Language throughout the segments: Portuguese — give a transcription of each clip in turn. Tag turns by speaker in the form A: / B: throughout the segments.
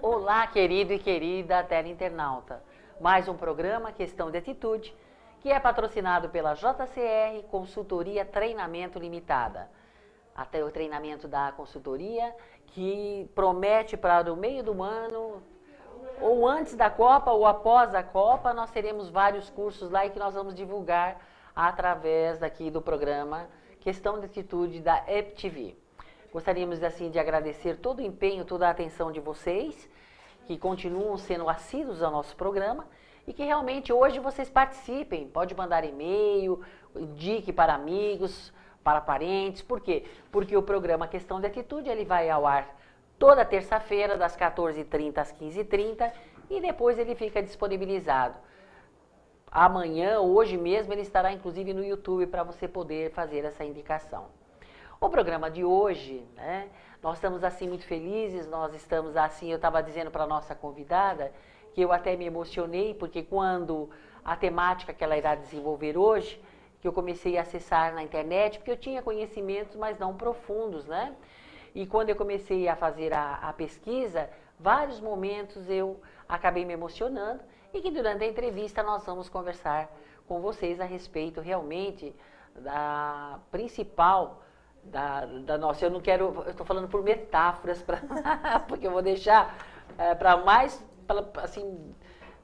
A: Olá, querido e querida teleinternauta. Mais um programa Questão de Atitude, que é patrocinado pela JCR Consultoria Treinamento Limitada. Até o treinamento da consultoria, que promete para o meio do ano, ou antes da Copa, ou após a Copa, nós teremos vários cursos lá e que nós vamos divulgar através daqui do programa Questão de Atitude da EPTV. Gostaríamos assim de agradecer todo o empenho, toda a atenção de vocês, que continuam sendo assíduos ao nosso programa e que realmente hoje vocês participem. Pode mandar e-mail, indique para amigos, para parentes. Por quê? Porque o programa Questão de Atitude ele vai ao ar toda terça-feira, das 14h30 às 15h30 e depois ele fica disponibilizado. Amanhã, hoje mesmo, ele estará inclusive no YouTube para você poder fazer essa indicação. O programa de hoje, né, nós estamos assim muito felizes, nós estamos assim, eu estava dizendo para a nossa convidada, que eu até me emocionei, porque quando a temática que ela irá desenvolver hoje, que eu comecei a acessar na internet, porque eu tinha conhecimentos, mas não profundos, né? E quando eu comecei a fazer a pesquisa, vários momentos eu acabei me emocionando, e que durante a entrevista nós vamos conversar com vocês a respeito realmente da principal da nossa, eu estou falando por metáforas, porque eu vou deixar para mais, assim,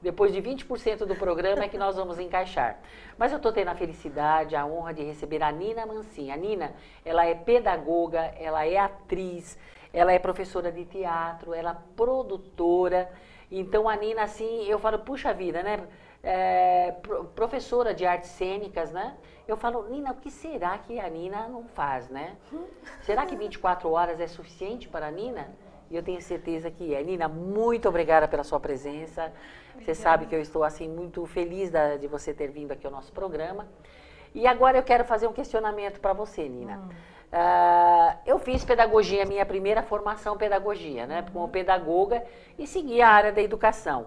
A: depois de 20% do programa é que nós vamos encaixar. Mas eu estou tendo a felicidade, a honra de receber a Nina Mancin. A Nina, ela é pedagoga, ela é atriz, ela é professora de teatro, ela é produtora. Então a Nina, assim, eu falo, puxa vida, né? Professora de artes cênicas, né? Eu falo, Nina, o que será que a Nina não faz, né? Será que 24 horas é suficiente para a Nina? E eu tenho certeza que é. Nina, muito obrigada pela sua presença. Você sabe que eu estou, assim, muito feliz de você ter vindo aqui ao nosso programa. E agora eu quero fazer um questionamento para você, Nina. Eu fiz pedagogia, minha primeira formação pedagogia, né? Como pedagoga e segui a área da educação.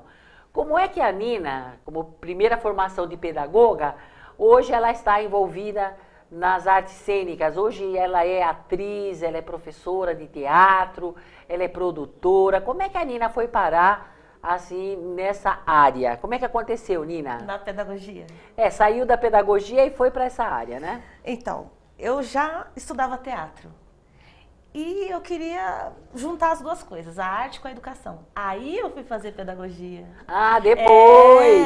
A: Como é que a Nina, como primeira formação de pedagoga, hoje ela está envolvida nas artes cênicas? Hoje ela é atriz, ela é professora de teatro, ela é produtora. Como é que a Nina foi parar assim nessa área? Como é que aconteceu, Nina?
B: Na pedagogia.
A: Saiu da pedagogia e foi para essa área, né?
B: Então, eu já estudava teatro. E eu queria juntar as duas coisas, a arte com a educação. Aí eu fui fazer pedagogia.
A: Ah, depois!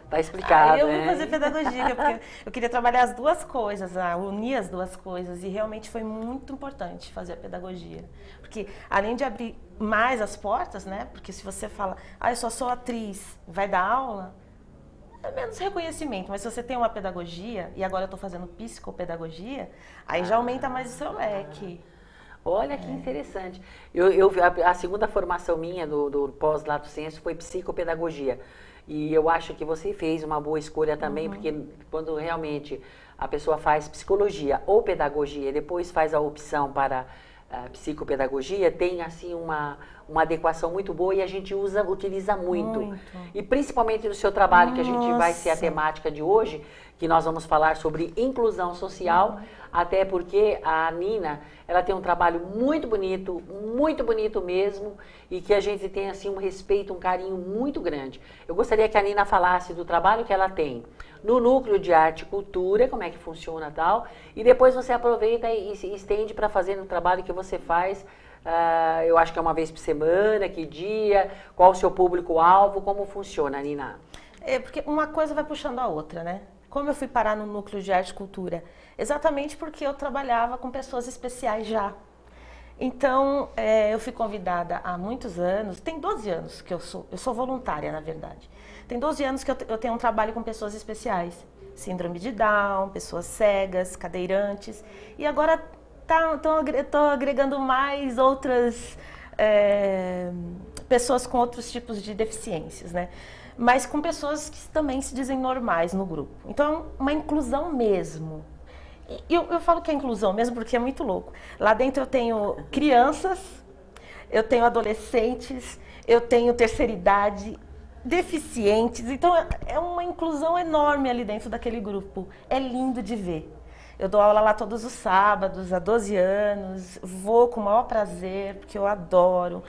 A: Tá explicado,
B: Aí eu fui fazer pedagogia, porque eu queria trabalhar as duas coisas, unir as duas coisas. E realmente foi muito importante fazer a pedagogia. Porque além de abrir mais as portas, né? Porque se você fala, eu só sou atriz, vai dar aula, é menos reconhecimento. Mas se você tem uma pedagogia, e agora eu estou fazendo psicopedagogia, aí já aumenta mais o seu leque.
A: Olha que interessante. A segunda formação minha do pós-lato sensu foi psicopedagogia. E eu acho que você fez uma boa escolha também, porque quando realmente a pessoa faz psicologia ou pedagogia e depois faz a opção para psicopedagogia, tem assim uma adequação muito boa e a gente utiliza muito. E principalmente no seu trabalho, que a gente vai ser a temática de hoje, que nós vamos falar sobre inclusão social, até porque a Nina, ela tem um trabalho muito bonito mesmo, e que a gente tem assim um respeito, um carinho muito grande. Eu gostaria que a Nina falasse do trabalho que ela tem no Núcleo de Arte e Cultura, como é que funciona e tal, e depois você aproveita e se estende para fazer no trabalho que você faz. Eu acho que é uma vez por semana, que dia, qual o seu público-alvo, como funciona, Nina?
B: Porque uma coisa vai puxando a outra, né? Como eu fui parar no Núcleo de Arte e Cultura? Exatamente porque eu trabalhava com pessoas especiais já. Então, eu fui convidada há muitos anos, tem 12 anos que eu sou voluntária, na verdade. Tem 12 anos que eu tenho um trabalho com pessoas especiais. Síndrome de Down, pessoas cegas, cadeirantes. E agora estou agregando mais outras pessoas com outros tipos de deficiências, né? Mas com pessoas que também se dizem normais no grupo. Então, uma inclusão mesmo. E eu falo que é inclusão mesmo porque é muito louco. Lá dentro eu tenho crianças, eu tenho adolescentes, eu tenho terceira idade, deficientes. Então, é uma inclusão enorme ali dentro daquele grupo. É lindo de ver. Eu dou aula lá todos os sábados, há 12 anos, vou com o maior prazer, porque eu adoro.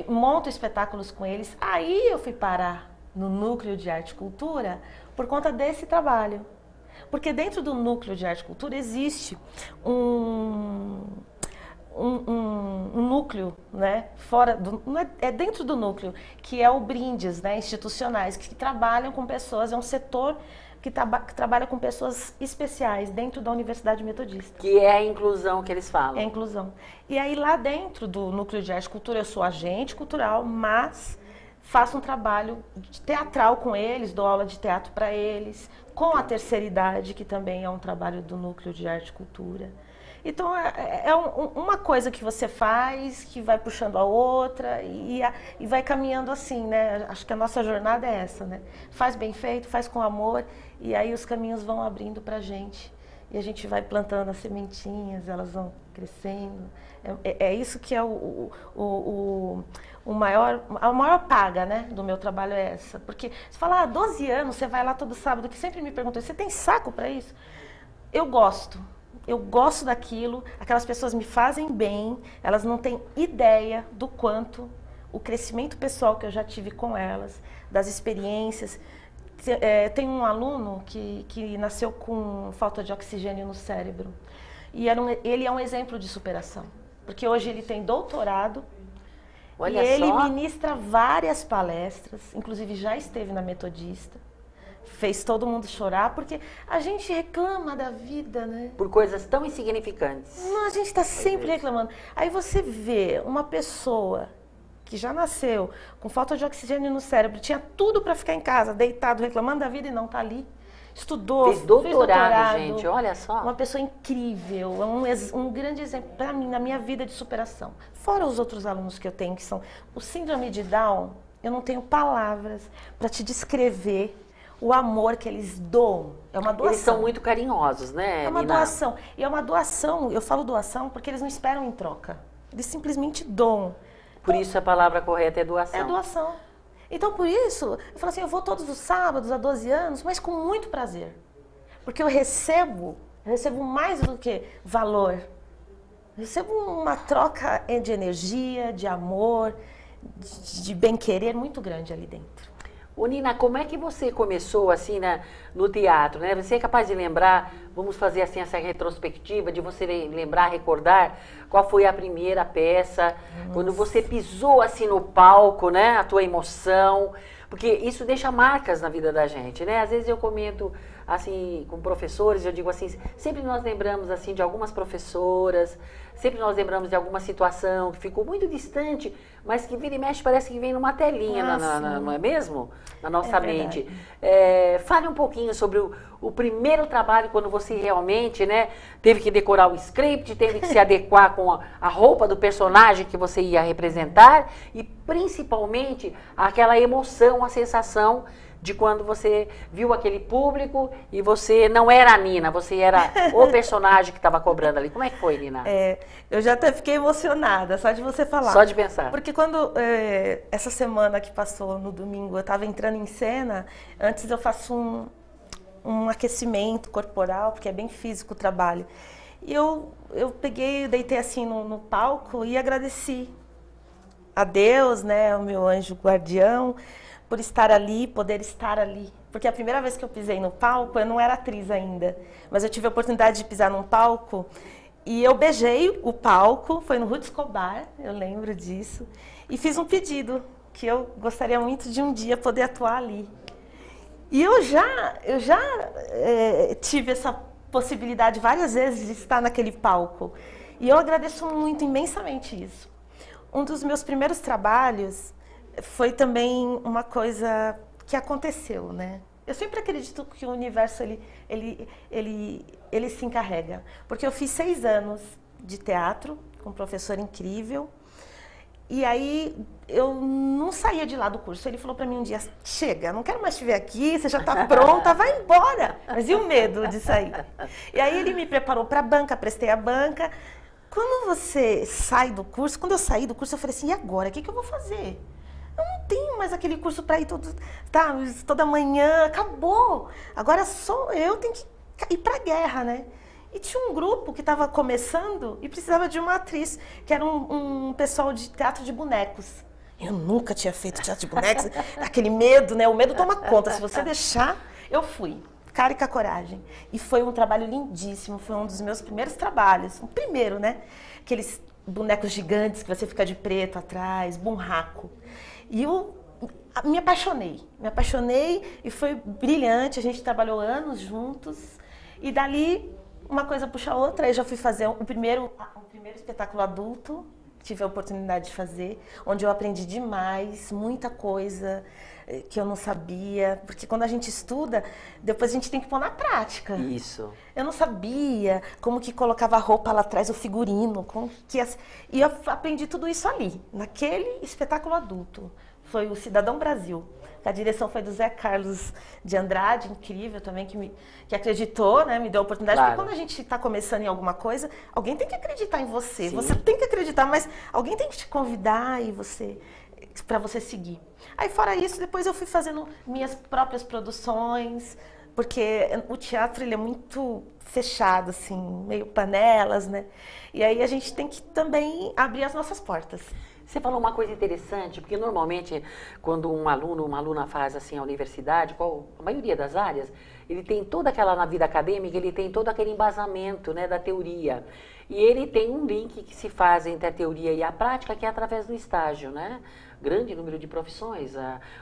B: monto espetáculos com eles. Aí eu fui parar no Núcleo de Arte e Cultura por conta desse trabalho. Porque dentro do Núcleo de Arte e Cultura existe um núcleo, né, é dentro do núcleo, que é o Brindes, né, institucionais, que trabalham com pessoas, é um setor que trabalha com pessoas especiais dentro da Universidade Metodista.
A: Que é a inclusão que eles falam.
B: É a inclusão. E aí lá dentro do Núcleo de Arte e Cultura eu sou agente cultural, mas faço um trabalho teatral com eles, dou aula de teatro para eles, com a terceira idade, que também é um trabalho do Núcleo de Arte e Cultura. Então, uma coisa que você faz, que vai puxando a outra e vai caminhando assim, né? Acho que a nossa jornada é essa, né? Faz bem feito, faz com amor, e aí os caminhos vão abrindo pra gente. E a gente vai plantando as sementinhas, elas vão crescendo. É isso que é a maior paga, né, do meu trabalho é essa. Porque você fala, 12 anos, você vai lá todo sábado, que sempre me perguntam, você tem saco para isso? Eu gosto daquilo, aquelas pessoas me fazem bem, elas não têm ideia do quanto o crescimento pessoal que eu já tive com elas, das experiências. Tem um aluno que nasceu com falta de oxigênio no cérebro. E ele é um exemplo de superação. Porque hoje ele tem doutorado.
A: Olha
B: e ele
A: só.
B: ministra várias palestras, inclusive já esteve na Metodista. Fez todo mundo chorar, porque a gente reclama da vida, né?
A: Por coisas tão insignificantes.
B: Não, a gente está sempre reclamando. Aí você vê uma pessoa que já nasceu com falta de oxigênio no cérebro, tinha tudo para ficar em casa, deitado, reclamando da vida e não está ali. Estudou,
A: fez doutorado, gente, olha só.
B: Uma pessoa incrível, um grande exemplo para mim, na minha vida de superação. Fora os outros alunos que eu tenho, que são o síndrome de Down, eu não tenho palavras para te descrever o amor que eles doam. É uma doação.
A: Eles são muito carinhosos, né,
B: É uma
A: Nina?
B: doação. E é uma doação, eu falo doação porque eles não esperam em troca. Eles simplesmente doam.
A: Por isso a palavra correta é doação.
B: É doação. Então, por isso, eu falo assim, eu vou todos os sábados há 12 anos, mas com muito prazer. Porque eu recebo mais do que valor. Eu recebo uma troca de energia, de amor, de bem-querer muito grande ali dentro.
A: Ô, Nina, como é que você começou assim no teatro, né? Você é capaz de lembrar, vamos fazer assim essa retrospectiva, de você lembrar, recordar qual foi a primeira peça, quando você pisou assim no palco, né? A tua emoção, porque isso deixa marcas na vida da gente, né? Às vezes eu comento assim com professores, eu digo assim, sempre nós lembramos assim de algumas professoras, sempre nós lembramos de alguma situação que ficou muito distante, mas que vira e mexe parece que vem numa telinha, não é mesmo? Na nossa mente. Fale um pouquinho sobre o primeiro trabalho, quando você realmente, né, teve que decorar o script, teve que se adequar com a roupa do personagem que você ia representar e principalmente aquela emoção, a sensação de quando você viu aquele público e você não era a Nina, você era o personagem que estava cobrando ali. Como é que foi, Nina?
B: Eu já até fiquei emocionada, só de você falar.
A: Só de pensar.
B: Porque quando, essa semana que passou no domingo, eu estava entrando em cena, antes eu faço um aquecimento corporal, porque é bem físico o trabalho. E eu peguei, deitei assim no palco e agradeci a Deus, né, o meu anjo guardião, por estar ali, poder estar ali. Porque a primeira vez que eu pisei no palco, eu não era atriz ainda, mas eu tive a oportunidade de pisar num palco e eu beijei o palco, foi no Ruth Escobar, eu lembro disso, e fiz um pedido, que eu gostaria muito de um dia poder atuar ali. E eu já tive essa possibilidade várias vezes de estar naquele palco. E eu agradeço muito, imensamente isso. Um dos meus primeiros trabalhos foi também uma coisa que aconteceu, né? Eu sempre acredito que o universo, ele se encarrega. Porque eu fiz 6 anos de teatro, com um professor incrível. E aí, eu não saía de lá do curso. Ele falou para mim um dia, chega, não quero mais te ver aqui, você já está pronta, vai embora. Mas e o medo de sair? E aí, ele me preparou para a banca, prestei a banca. Quando você sai do curso, quando eu saí do curso, eu falei assim, e agora? O que eu vou fazer? Eu não tenho mais aquele curso para ir toda manhã, acabou. Agora só eu tenho que ir para a guerra, né? E tinha um grupo que estava começando e precisava de uma atriz, que era um pessoal de teatro de bonecos. Eu nunca tinha feito teatro de bonecos, aquele medo, né? O medo toma conta. Se você deixar, eu fui. Cara e com a coragem. E foi um trabalho lindíssimo, foi um dos meus primeiros trabalhos. O primeiro, né? Aqueles bonecos gigantes que você fica de preto atrás, burraco. E eu me apaixonei e foi brilhante. A gente trabalhou anos juntos e dali uma coisa puxa a outra. Eu já fui fazer o primeiro espetáculo adulto, tive a oportunidade de fazer, onde eu aprendi demais, muita coisa que eu não sabia, porque quando a gente estuda, depois a gente tem que pôr na prática.
A: Isso.
B: Eu não sabia como que colocava a roupa lá atrás, o figurino, e eu aprendi tudo isso ali, naquele espetáculo adulto. Foi o Cidadão Brasil. A direção foi do Zé Carlos de Andrade, incrível também, que acreditou, né, me deu a oportunidade.
A: Claro.
B: Porque quando a gente está começando em alguma coisa, alguém tem que acreditar em você.
A: Sim.
B: Você tem que acreditar, mas alguém tem que te convidar para você seguir. Aí, fora isso, depois eu fui fazendo minhas próprias produções, porque o teatro ele é muito fechado, assim, meio panelas, né? E aí a gente tem que também abrir as nossas portas.
A: Você falou uma coisa interessante, porque normalmente quando um aluno, uma aluna faz assim a universidade, a maioria das áreas, ele tem toda aquela, na vida acadêmica, ele tem todo aquele embasamento, né, da teoria. E ele tem um link que se faz entre a teoria e a prática, que é através do estágio, né? Grande número de profissões,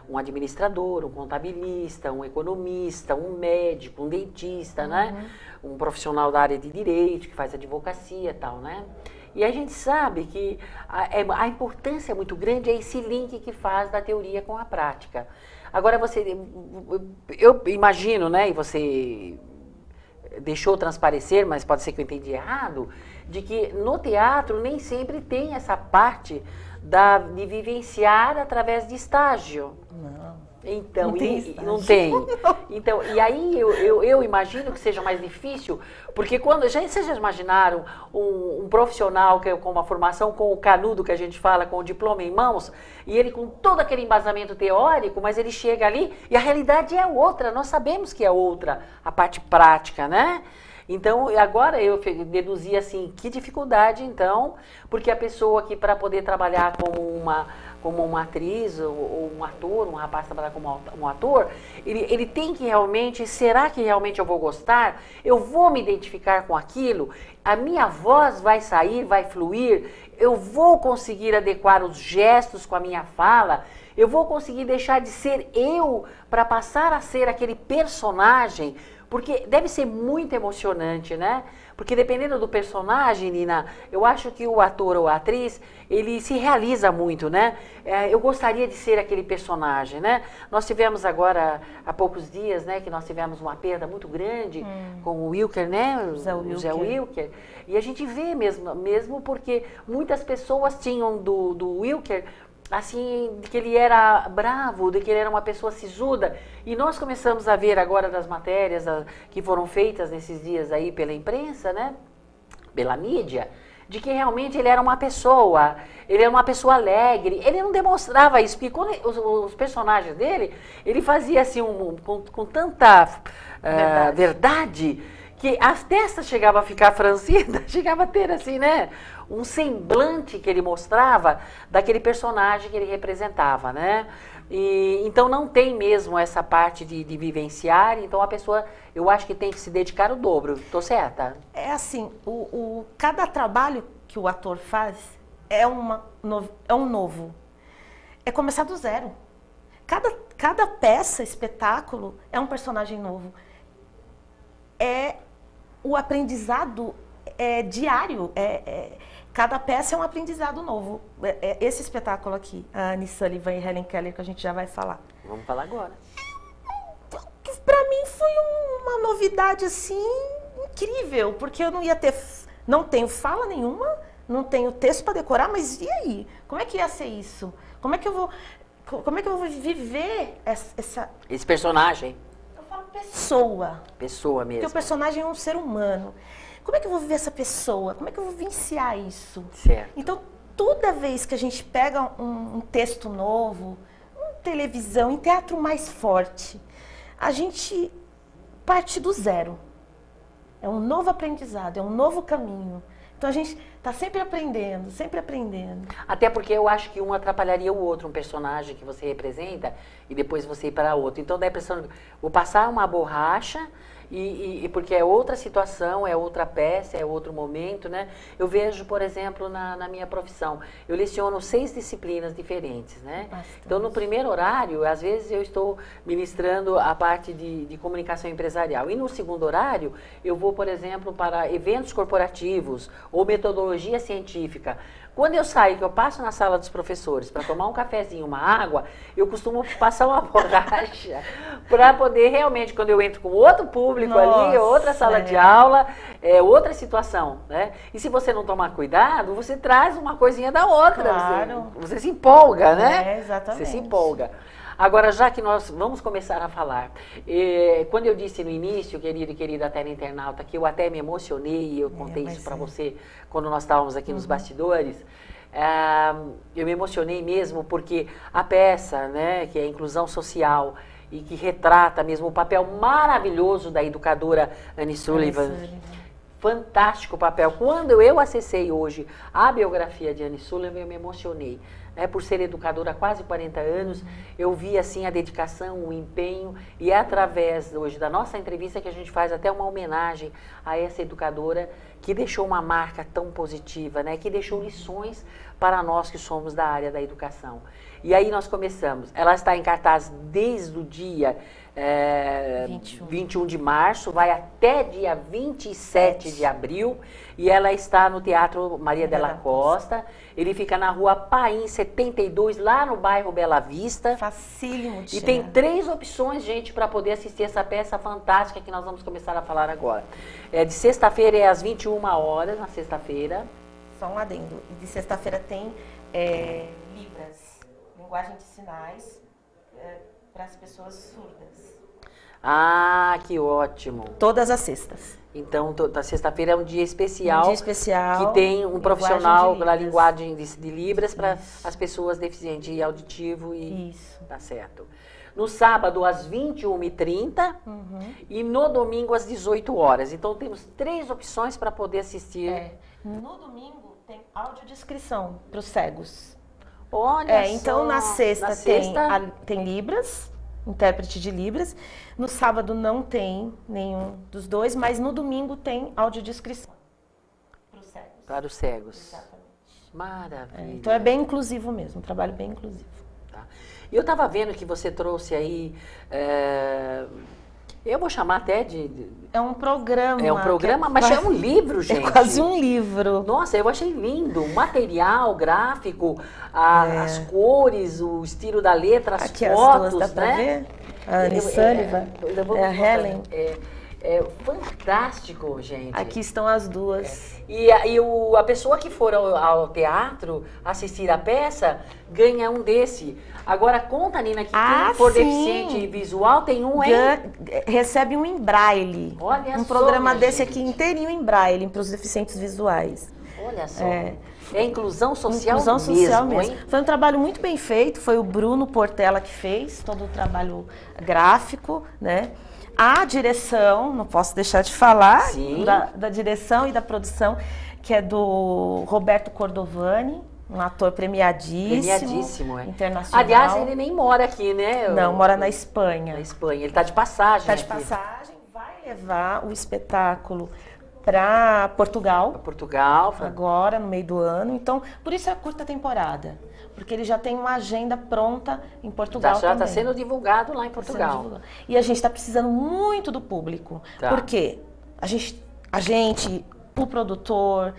A: um administrador, um contabilista, um economista, um médico, um dentista, né? Um profissional da área de direito, que faz advocacia e tal, né? E a gente sabe que a importância muito grande é esse link que faz da teoria com a prática. Agora, eu imagino, né, e você deixou transparecer, mas pode ser que eu entendi errado, de que no teatro nem sempre tem essa parte de vivenciar através de estágio.
B: Não.
A: Então,
B: não tem estágio.
A: Não tem. Então, e aí eu imagino que seja mais difícil, porque vocês já imaginaram um profissional com uma formação com o canudo que a gente fala, com o diploma em mãos, e ele com todo aquele embasamento teórico, mas ele chega ali e a realidade é outra, nós sabemos que é outra, a parte prática, né? Então, agora eu deduzi assim, que dificuldade então, porque a pessoa que para poder trabalhar como uma atriz ou um ator, um rapaz trabalhar como um ator, ele tem que realmente, será que realmente eu vou gostar? Eu vou me identificar com aquilo? A minha voz vai sair, vai fluir? Eu vou conseguir adequar os gestos com a minha fala? Eu vou conseguir deixar de ser eu para passar a ser aquele personagem? Porque deve ser muito emocionante, né? Porque dependendo do personagem, Nina, eu acho que o ator ou a atriz, ele se realiza muito, né? Eu gostaria de ser aquele personagem, né? Nós tivemos agora, há poucos dias, né, que nós tivemos uma perda muito grande com o Wilker, né? O Zé Wilker. E a gente vê mesmo porque muitas pessoas tinham do Wilker, assim, de que ele era bravo, de que ele era uma pessoa sisuda. E nós começamos a ver agora das matérias que foram feitas nesses dias aí pela imprensa, né? Pela mídia, de que realmente ele era uma pessoa alegre. Ele não demonstrava isso, porque quando os personagens dele, ele fazia assim, com tanta verdade, que as testas chegavam a ficar franzidas, chegava a ter assim, né? Um semblante que ele mostrava daquele personagem que ele representava, né? E, então não tem mesmo essa parte de vivenciar, então a pessoa, eu acho que tem que se dedicar o dobro, tô certa?
B: É assim, cada trabalho que o ator faz é um novo, é começar do zero. Cada peça, espetáculo, é um personagem novo. O aprendizado é diário, cada peça é um aprendizado novo. Esse espetáculo aqui, a Annie Sullivan e Helen Keller, que a gente já vai falar.
A: Vamos falar agora.
B: Para mim foi uma novidade assim incrível, porque eu não tenho fala nenhuma, não tenho texto para decorar, mas e aí? Como é que ia ser isso? Como é que eu vou viver
A: esse personagem?
B: Pessoa mesmo. Porque o personagem é um ser humano. Como é que eu vou viver essa pessoa? Como é que eu vou vivenciar isso?
A: Certo.
B: Então, toda vez que a gente pega um texto novo, em televisão, em teatro mais forte, a gente parte do zero. É um novo aprendizado, é um novo caminho. Então, Então a gente está sempre aprendendo, sempre aprendendo.
A: Até porque eu acho que um atrapalharia o outro, um personagem que você representa e depois você ir para outro. Então dá a impressão de vou passar uma borracha e porque é outra situação, é outra peça, é outro momento, né? Eu vejo, por exemplo, na minha profissão, eu leciono 6 disciplinas diferentes, né?
B: Bastante.
A: Então no primeiro horário, às vezes eu estou ministrando a parte de comunicação empresarial e no segundo horário eu vou, por exemplo, para eventos corporativos ou metodologia científica. Quando eu saio, que eu passo na sala dos professores para tomar um cafezinho, uma água, eu costumo passar uma borracha para poder realmente, quando eu entro com outro público ali, outra sala de aula, outra situação, né? E se você não tomar cuidado, você traz uma coisinha da outra.
B: Claro.
A: Você se empolga, né?
B: Exatamente.
A: Você se empolga. Agora, já que nós vamos começar a falar, quando eu disse no início, querido e querida teleinternauta, que eu até me emocionei, e eu contei isso para você quando nós estávamos aqui nos bastidores, eu me emocionei mesmo porque a peça, né, que é a inclusão social e que retrata mesmo o papel maravilhoso da educadora Annie Sullivan, fantástico papel. Quando eu acessei hoje a biografia de Annie Sullivan, eu me emocionei. Por ser educadora há quase 40 anos, eu vi assim a dedicação, o empenho, e é através hoje da nossa entrevista que a gente faz até uma homenagem a essa educadora que deixou uma marca tão positiva, né? Que deixou lições para nós que somos da área da educação. E aí nós começamos. Ela está em cartaz desde o dia 21 de março, vai até dia 27 de abril, e ela está no Teatro Maria della Costa. Ele fica na Rua Paim 72, lá no bairro Bela Vista.
B: Facílimo de
A: E tem 3 opções, gente, para poder assistir essa peça fantástica que nós vamos começar a falar agora. De sexta-feira às 21 horas, na sexta-feira.
B: Só um adendo. De sexta-feira tem Libras, linguagem de sinais para as pessoas surdas.
A: Ah, que ótimo.
B: Todas as sextas.
A: Então, a sexta-feira é um dia especial.
B: Um dia especial.
A: Que tem um profissional pela linguagem de Libras para as pessoas deficientes e auditivo.
B: Isso.
A: Tá certo. No sábado, às 21h30 e no domingo, às 18 horas. Então, temos 3 opções para poder assistir.
B: No domingo, tem audiodescrição para os cegos.
A: Olha só.
B: Então, na sexta tem Libras, intérprete de Libras. No sábado não tem nenhum dos dois, mas no domingo tem audiodescrição para os cegos.
A: Para os cegos.
B: Exatamente.
A: Maravilha.
B: Então é bem inclusivo mesmo, um trabalho bem inclusivo.
A: Tá. E eu estava vendo que você trouxe aí, eu vou chamar até de...
B: É um programa.
A: É um programa, mas é um livro, gente.
B: É quase um livro.
A: Nossa, eu achei lindo. O material, gráfico, as cores, o estilo da letra, as
B: aqui
A: fotos,
B: as duas, dá pra ver? A Annie Sullivan, a Helen.
A: É fantástico, gente.
B: Aqui estão as duas.
A: E a pessoa que for ao teatro assistir a peça ganha um desse. Agora, conta, Nina, que quem for deficiente visual tem um
B: recebe um em braille.
A: Olha
B: um
A: só,
B: programa desse
A: gente.
B: aqui inteirinho em braille para os deficientes visuais.
A: Olha só. É inclusão social
B: mesmo.
A: Hein?
B: Foi um trabalho muito bem feito, foi o Bruno Portela que fez todo o trabalho gráfico, né? A direção, não posso deixar de falar, da direção e da produção, que é do Roberto Cordovani, um ator premiadíssimo, internacional.
A: Aliás, ele nem mora aqui, né?
B: Não, mora na Espanha.
A: Na Espanha, ele está de passagem.
B: Está de passagem, vai levar o espetáculo para Portugal.
A: Para Portugal.
B: Agora, no meio do ano. Então, por isso é a curta temporada. Porque ele já tem uma agenda pronta em Portugal
A: já está sendo divulgado lá em Portugal.
B: E a gente está precisando muito do público. Porque a gente, o produtor,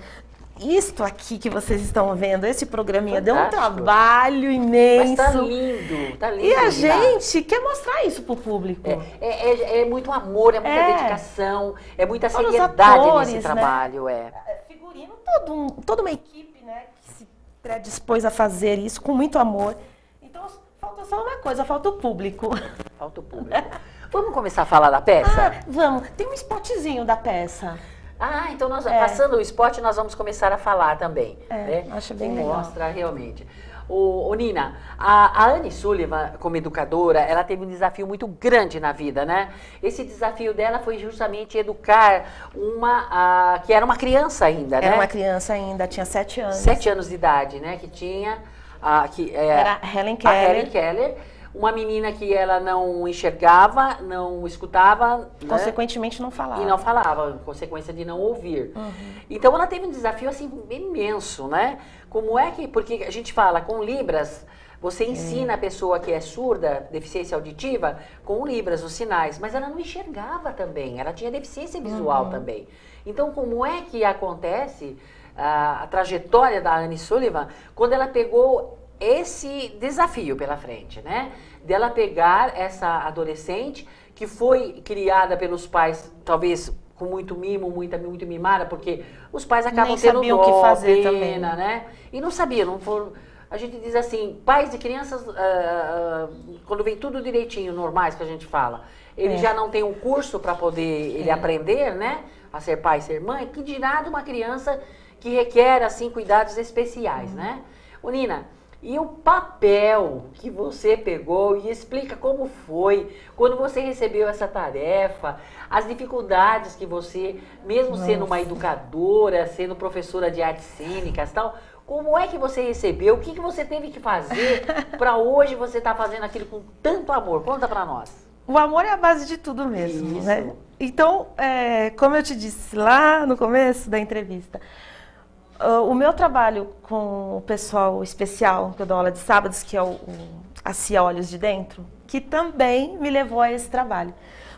B: isto aqui que vocês estão vendo, esse programinha deu um trabalho imenso.
A: Mas tá lindo, tá lindo.
B: E a gente quer mostrar isso pro público.
A: É muito amor, é muita dedicação, é muita seriedade nesse trabalho.
B: Figurino, toda uma equipe, né, que se predispôs a fazer isso com muito amor. Então, falta só uma coisa, falta o público.
A: Falta o público. Vamos começar a falar da peça?
B: Vamos. Tem um spotzinho da peça.
A: Ah, então nós, passando o spot, nós vamos começar a falar também. Né?
B: Acho bem legal.
A: Mostra realmente. Ô, Nina, a Anne Sullivan, como educadora, ela teve um desafio muito grande na vida, né? Esse desafio dela foi justamente educar que era uma criança ainda, né?
B: Era uma criança ainda, tinha 7 anos.
A: 7 anos de idade, né? Que tinha...
B: era Helen Keller.
A: A Helen Keller. Uma menina que ela não enxergava, não escutava.
B: Consequentemente não falava.
A: E não falava, consequência de não ouvir. Então ela teve um desafio assim imenso, né? Como é que, porque a gente fala com Libras, você ensina a pessoa que é surda, deficiência auditiva, com Libras, os sinais, mas ela não enxergava também, ela tinha deficiência visual também. Então como é que acontece a trajetória da Anne Sullivan quando ela pegou esse desafio pela frente, né? Dela pegar essa adolescente que foi criada pelos pais, talvez com muito mimo, muito mimada, porque os pais acabam tendo dó,
B: o que fazer também,
A: né? E não sabiam, não foram... A gente diz assim, pais de crianças, quando vem tudo direitinho, normais que a gente fala, ele já não tem um curso para poder ele aprender, né? A ser pai, ser mãe, que dirá de uma criança que requer, assim, cuidados especiais, né? Ô, Nina, e o papel que você pegou e explica como foi, quando você recebeu essa tarefa, as dificuldades que você, mesmo sendo uma educadora, sendo professora de artes cênicas e tal, como é que você recebeu, o que você teve que fazer para hoje você estar fazendo aquilo com tanto amor? Conta para nós.
B: O amor é a base de tudo mesmo, né? Então, como eu te disse lá no começo da entrevista, o meu trabalho com o pessoal especial, que eu dou aula de sábados, que é a CIA Olhos de Dentro, que também me levou a esse trabalho.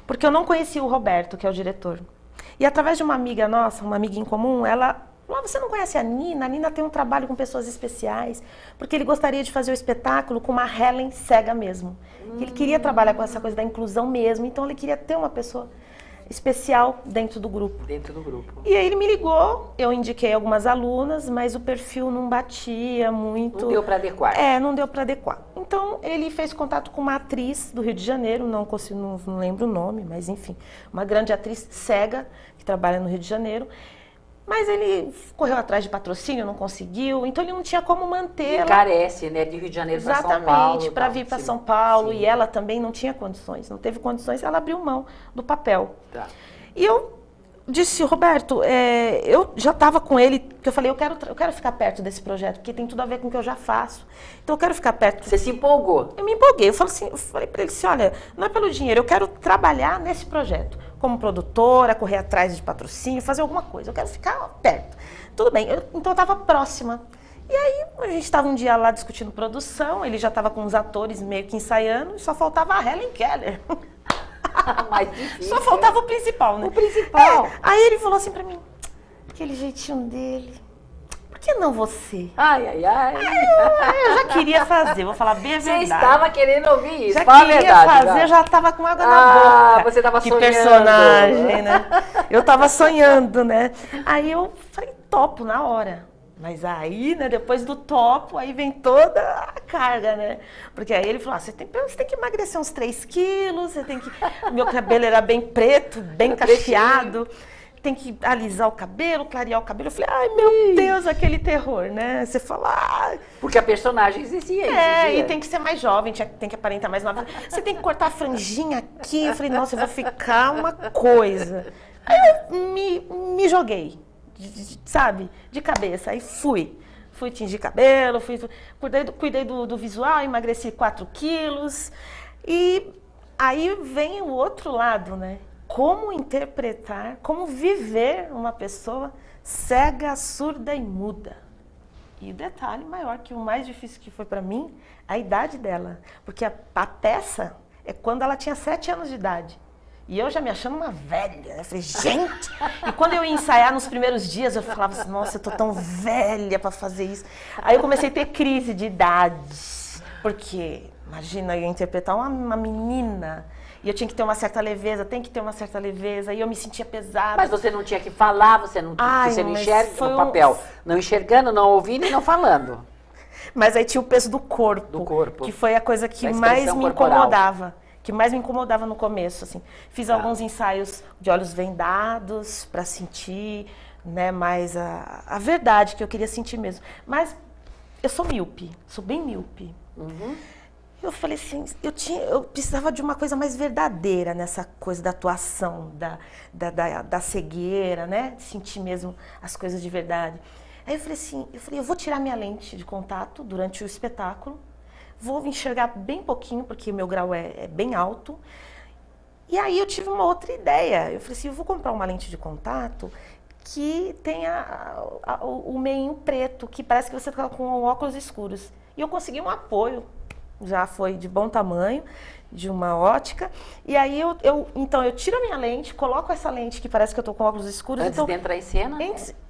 B: Porque eu não conhecia o Roberto, que é o diretor. E através de uma amiga nossa, uma amiga em comum, ela falou, você não conhece a Nina? A Nina tem um trabalho com pessoas especiais, porque ele gostaria de fazer o espetáculo com uma Helen cega mesmo. Ele queria trabalhar com essa coisa da inclusão mesmo, então ele queria ter uma pessoa especial dentro do grupo.
A: Dentro do grupo.
B: E aí ele me ligou, eu indiquei algumas alunas, mas o perfil não batia muito.
A: Não deu para adequar.
B: Não deu para adequar. Então ele fez contato com uma atriz do Rio de Janeiro, não lembro o nome, mas enfim, uma grande atriz cega que trabalha no Rio de Janeiro. Mas ele correu atrás de patrocínio, não conseguiu, então ele não tinha como mantê-la.
A: Carece, né, de Rio de Janeiro para São Paulo.
B: Exatamente, para vir para São Paulo, e ela também não tinha condições, não teve condições, ela abriu mão do papel.
A: Tá.
B: E eu disse, Roberto, eu já estava com ele, porque eu falei, eu quero ficar perto desse projeto, porque tem tudo a ver com o que eu já faço. Então eu quero ficar perto.
A: Você se empolgou?
B: Eu me empolguei, eu falei para ele assim, olha, não é pelo dinheiro, eu quero trabalhar nesse projeto. Como produtora, correr atrás de patrocínio, fazer alguma coisa. Eu quero ficar perto. Tudo bem, então eu estava próxima. E aí a gente estava um dia lá discutindo produção, ele já estava com os atores meio que ensaiando, e só faltava a Helen Keller.
A: Mais difícil.
B: Só faltava o principal, né?
A: O principal.
B: Aí ele falou assim pra mim, aquele jeitinho dele, por que não você?
A: Ai.
B: Eu já queria fazer, vou falar bem a verdade.
A: Você estava querendo ouvir isso,
B: já
A: fala
B: queria
A: a verdade,
B: fazer, já estava com água na boca.
A: Você estava sonhando.
B: Que personagem, né? Eu estava sonhando, né? Aí eu falei, topo na hora. Mas aí, né, depois do topo, aí vem toda a carga, né? Porque aí ele falou, você tem que emagrecer uns 3 quilos, você tem que... Meu cabelo era bem preto, bem cacheado. Tem que alisar o cabelo, clarear o cabelo. Eu falei, ai, meu Deus, aquele terror, né? Você fala...
A: Porque a personagem existia.
B: E tem que ser mais jovem, tem que aparentar mais nova. Você tem que cortar a franjinha aqui. Eu falei, nossa, eu vou ficar uma coisa. Aí eu me joguei. Sabe, de cabeça, aí fui tingir cabelo, cuidei do visual, emagreci 4 quilos, e aí vem o outro lado, né, como interpretar, como viver uma pessoa cega, surda e muda. E o detalhe maior, que o mais difícil que foi para mim, a idade dela, porque a peça é quando ela tinha 7 anos de idade. E eu já me achando uma velha, né? Eu falei, gente! E quando eu ia ensaiar nos primeiros dias, eu falava assim, nossa, eu tô tão velha para fazer isso. Aí eu comecei a ter crise de idade, porque, imagina, eu ia interpretar uma menina, e eu tinha que ter uma certa leveza, e eu me sentia pesada.
A: Mas você não tinha que falar, você não enxerga o papel. Não enxergando, não ouvindo e não falando.
B: Mas aí tinha o peso do corpo. Que foi a coisa que mais me incomodava. que mais me incomodava no começo, assim. Fiz alguns ensaios de olhos vendados para sentir, né, mais a verdade que eu queria sentir mesmo. Mas eu sou míope, sou bem míope. Eu falei assim, eu precisava de uma coisa mais verdadeira nessa coisa da atuação, da cegueira, né? De sentir mesmo as coisas de verdade. Aí eu falei assim, eu vou tirar minha lente de contato durante o espetáculo, vou enxergar bem pouquinho, porque meu grau é bem alto. E aí eu tive uma outra ideia. Eu falei assim, eu vou comprar uma lente de contato que tenha o meinho preto, que parece que você está com óculos escuros. E eu consegui um apoio. Já foi de bom tamanho, de uma ótica. E aí, então, eu tiro a minha lente, coloco essa lente que parece que eu tô com óculos escuros.
A: Antes de entrar em cena?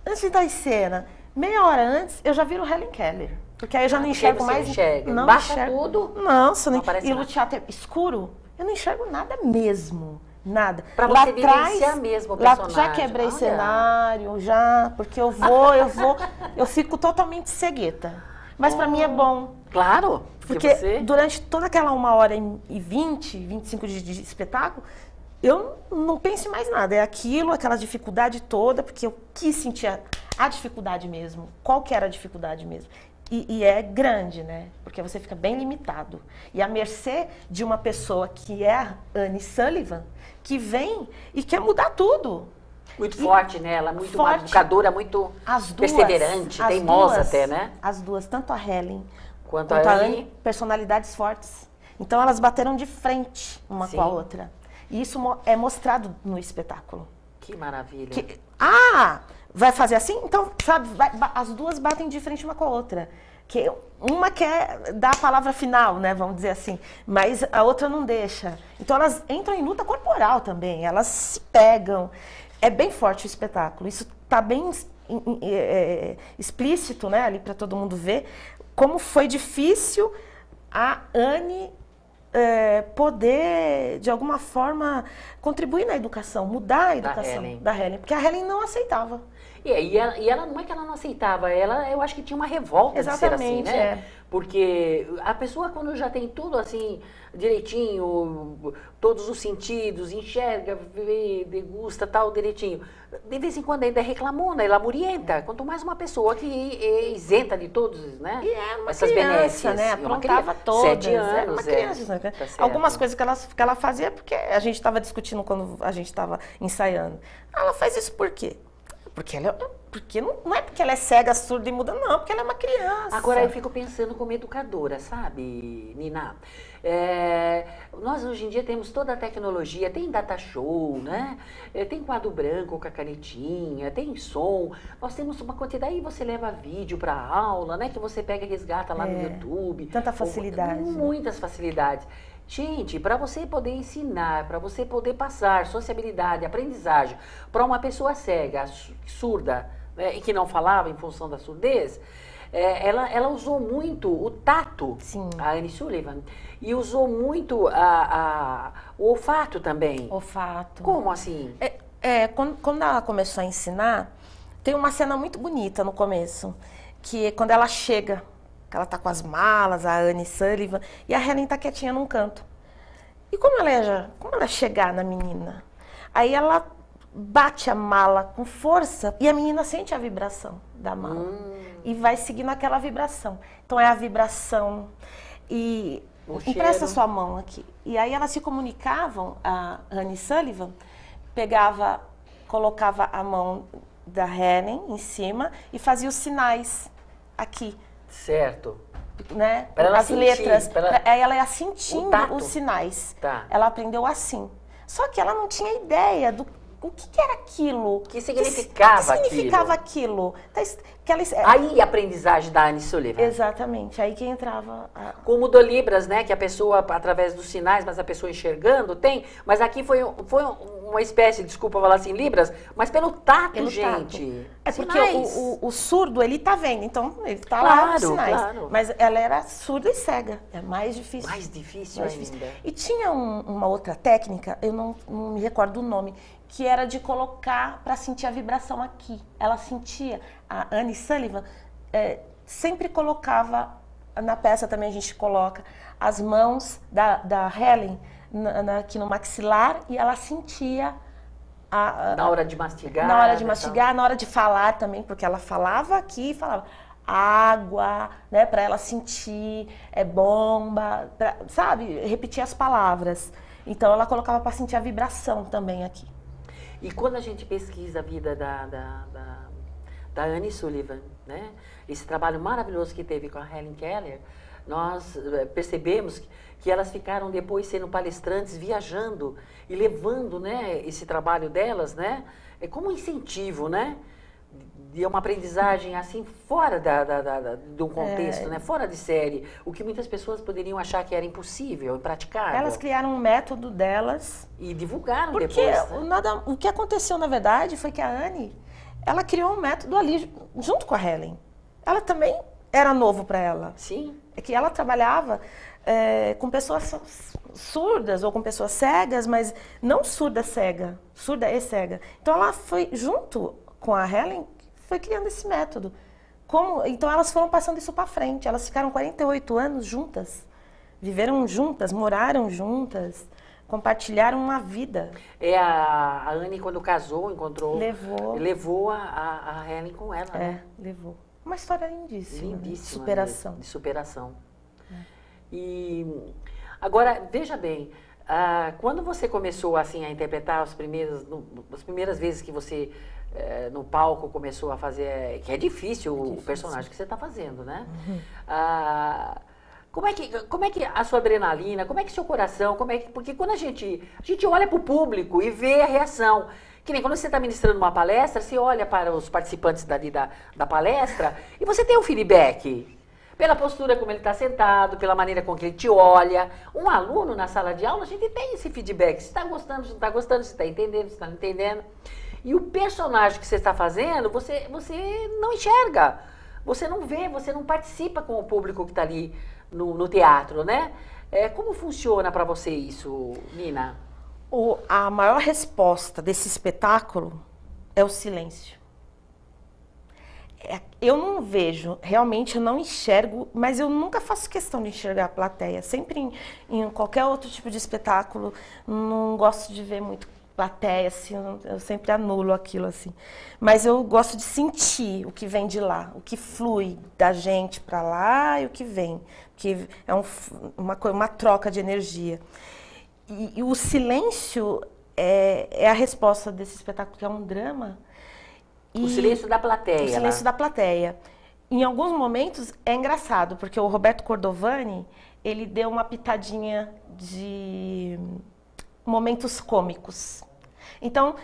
B: Antes de entrar em cena, meia hora antes, eu já viro Helen Keller. Porque aí eu já não enxergo mais.
A: Não baixa
B: enxergo
A: tudo?
B: Não, você não
A: aparece
B: e
A: nada.
B: no teatro é escuro, eu não enxergo nada mesmo. Nada.
A: Pra
B: lá
A: você
B: atrás,
A: vivenciar mesmo o
B: lá
A: personagem.
B: já quebrei
A: Olha.
B: cenário, porque eu fico totalmente cegueta. Mas pra mim é bom.
A: Claro,
B: Porque
A: você...
B: durante toda aquela 1h20, 25 de espetáculo, eu não penso em mais nada. É aquilo, aquela dificuldade toda, porque eu quis sentir a dificuldade mesmo. Qual que era a dificuldade mesmo? E é grande, né? Porque você fica bem limitado. E à mercê de uma pessoa que é a Annie Sullivan, que vem e quer mudar tudo.
A: Muito forte, né? Ela é muito
B: forte.
A: uma educadora, muito
B: As duas,
A: perseverante,
B: as
A: teimosa
B: duas,
A: até, né?
B: As duas, tanto a Helen
A: Quanto
B: a
A: a
B: Annie, personalidades fortes. Então elas bateram de frente uma
A: Sim.
B: com a outra. E isso é mostrado no espetáculo.
A: Que maravilha.
B: Vai fazer assim? Então, sabe, as duas batem de frente uma com a outra. Que uma quer dar a palavra final, né, vamos dizer assim, mas a outra não deixa. Então elas entram em luta corporal também, elas se pegam. É bem forte o espetáculo. Isso está bem explícito, né, ali para todo mundo ver como foi difícil a Annie poder, de alguma forma, contribuir na educação, mudar a educação da Helen, porque a Helen não aceitava.
A: E ela não é que ela não aceitava, eu acho que tinha uma revolta de ser assim, né? Porque a pessoa, quando já tem tudo assim, direitinho, todos os sentidos, enxerga, vê, degusta, tal, direitinho, de vez em quando ainda é reclamona, é lamurienta, quanto mais uma pessoa que é isenta de todos, né?
B: E é uma
A: essas
B: criança,
A: benécias.
B: né? Aprontava todas.
A: 7 anos,
B: uma criança, né?
A: Tá certo.
B: Algumas coisas que ela fazia, porque a gente estava discutindo quando a gente estava ensaiando. Ela faz isso por quê? Porque não é porque ela é cega, surda e muda, não, porque ela é uma criança.
A: Agora eu fico pensando como educadora, sabe, Nina? Nós hoje em dia temos toda a tecnologia, tem data show, né? Tem quadro branco com a canetinha, tem som. Nós temos uma quantidade, aí você leva vídeo para aula, né? Que você pega e resgata lá no YouTube.
B: Tanta facilidade.
A: Muitas facilidades. Gente, para você poder ensinar, para você poder passar sociabilidade, aprendizagem para uma pessoa cega, surda, né, e que não falava em função da surdez, ela usou muito o tato,
B: Sim.
A: a Annie Sullivan, e usou muito o olfato também.
B: Olfato.
A: Como assim?
B: Quando ela começou a ensinar, tem uma cena muito bonita no começo, que é quando ela chega, que ela tá com as malas, a Annie Sullivan, e a Helen tá quietinha num canto. E como ela chegar na menina? Aí ela bate a mala com força e a menina sente a vibração da mala. E vai seguindo aquela vibração. Então é a vibração. E empresta sua mão aqui. E aí elas se comunicavam, a Annie Sullivan colocava a mão da Helen em cima e fazia os sinais aqui.
A: Certo.
B: Né?
A: Pra ela
B: as
A: sentir,
B: letras. Ela ia
A: o
B: sentindo
A: tato.
B: os sinais.
A: Tá.
B: Ela aprendeu assim. Só que ela não tinha ideia do que era aquilo.
A: Que significava
B: que significava aquilo.
A: Aí a aprendizagem da Annie Sullivan.
B: Exatamente. Aí que entrava...
A: Como o do Libras, né? Que a pessoa, através dos sinais, mas a pessoa enxergando, tem. Mas aqui foi uma espécie, desculpa falar assim, Libras, mas pelo tato, gente.
B: É porque
A: sinais.
B: o surdo, ele tá vendo, então ele tá
A: Claro,
B: lá nos sinais.
A: claro.
B: Mas ela era surda e cega. É mais difícil.
A: Mais difícil ainda.
B: E tinha uma outra técnica, eu não me recordo o nome, que era de colocar para sentir a vibração aqui. Ela sentia, a Annie Sullivan sempre colocava na peça também a gente coloca as mãos da Helen aqui no maxilar e ela sentia
A: na hora de mastigar.
B: Na hora de mastigar, na hora de falar também, porque ela falava aqui, falava água, né, para ela sentir, bomba, sabe, repetir as palavras. Então ela colocava para sentir a vibração também aqui.
A: E quando a gente pesquisa a vida da Annie Sullivan, né, esse trabalho maravilhoso que teve com a Helen Keller, nós percebemos que elas ficaram depois sendo palestrantes, viajando e levando, né, esse trabalho delas, né, como um incentivo, né, de uma aprendizagem assim fora do contexto, né, fora de série, o que muitas pessoas poderiam achar que era impossível, impraticável.
B: Elas criaram um método delas
A: e divulgaram
B: porque
A: depois. Né?
B: O que aconteceu na verdade foi que a Annie, ela criou um método ali junto com a Helen. Ela também era novo para ela.
A: Sim.
B: É que ela trabalhava com pessoas surdas ou com pessoas cegas, mas não surda e cega. Então ela foi junto com a Helen, foi criando esse método. Então elas foram passando isso para frente. Elas ficaram 48 anos juntas, viveram juntas, moraram juntas, compartilharam uma vida.
A: A Annie, quando casou, levou a Helen com ela. Né?
B: Levou. Uma história lindíssima.
A: Lindíssima.
B: De superação.
A: De superação. E agora, veja bem, quando você começou assim a interpretar as primeiras vezes que você no palco começou a fazer, que é difícil o personagem que você está fazendo, né? Uhum. Como é que a sua adrenalina, como é que seu coração, porque quando a gente olha para o público e vê a reação, que nem quando você está ministrando uma palestra, você olha para os participantes da palestra e você tem um feedback. Pela postura como ele está sentado, pela maneira com que ele te olha. Um aluno na sala de aula, a gente tem esse feedback. Se está gostando, se não está gostando, se está entendendo, se está não entendendo. E o personagem que você está fazendo, você não enxerga. Você não vê, você não participa com o público que está ali no teatro, né? Como funciona para você isso, Nina?
B: A maior resposta desse espetáculo é o silêncio. Eu não vejo, realmente eu não enxergo, mas eu nunca faço questão de enxergar a plateia. Sempre em qualquer outro tipo de espetáculo, não gosto de ver muito plateia, assim, eu sempre anulo aquilo, assim. Mas eu gosto de sentir o que vem de lá, o que flui da gente para lá e o que vem, que é uma troca de energia. E o silêncio é a resposta desse espetáculo, que é um drama.
A: O silêncio da plateia.
B: O silêncio da plateia. Em alguns momentos é engraçado, porque o Roberto Cordovani, ele deu uma pitadinha de momentos cômicos. Então,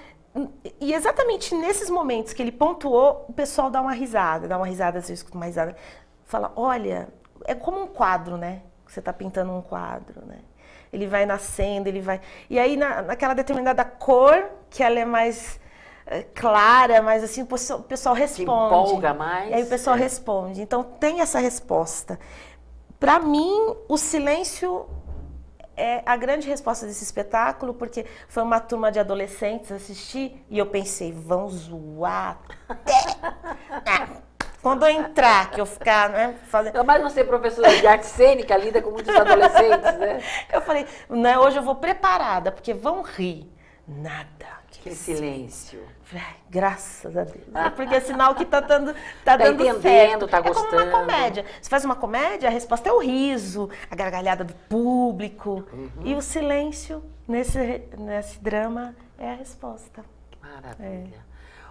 B: e exatamente nesses momentos que ele pontuou, o pessoal dá uma risada, às vezes eu escuto uma risada, fala, olha, é como um quadro, né? Você está pintando um quadro, né? Ele vai nascendo, ele vai... E aí, naquela determinada cor, que ela é mais clara, mas assim, o pessoal responde.
A: Que empolga mais.
B: E aí o pessoal responde. Então, tem essa resposta. Para mim, o silêncio é a grande resposta desse espetáculo, porque foi uma turma de adolescentes assistir e eu pensei, vão zoar até... Quando eu entrar, que eu ficar, né, fazendo...
A: Mas você, professora de arte cênica, lida com muitos adolescentes, né?
B: Eu falei, né, hoje eu vou preparada, porque vão rir. Nada.
A: Aquele silêncio.
B: Ai, graças a Deus. Porque é sinal que tá dando
A: entendendo,
B: certo.
A: tá gostando.
B: É como uma comédia. Você faz uma comédia, a resposta é o riso, a gargalhada do público. Uhum. E o silêncio, nesse drama, é a resposta.
A: Maravilha.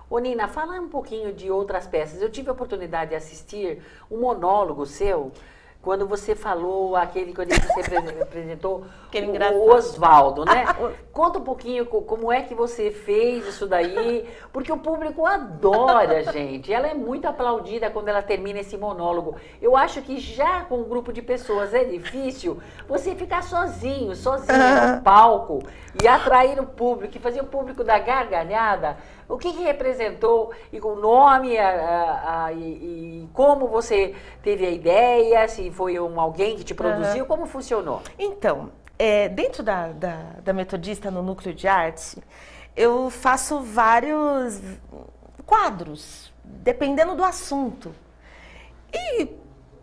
A: Ô Nina, fala um pouquinho de outras peças. Eu tive a oportunidade de assistir um monólogo seu, quando você falou aquele que você apresentou, o Oswaldo, né? Conta um pouquinho como é que você fez isso daí, porque o público adora, gente. Ela é muito aplaudida quando ela termina esse monólogo. Eu acho que já com um grupo de pessoas é difícil você ficar sozinha no palco e atrair o público, e fazer o público dar gargalhada. O que representou, e com o nome, e como você teve a ideia, se foi alguém que te produziu, como funcionou?
B: Então, dentro da Metodista, no Núcleo de Arte, eu faço vários quadros, dependendo do assunto. E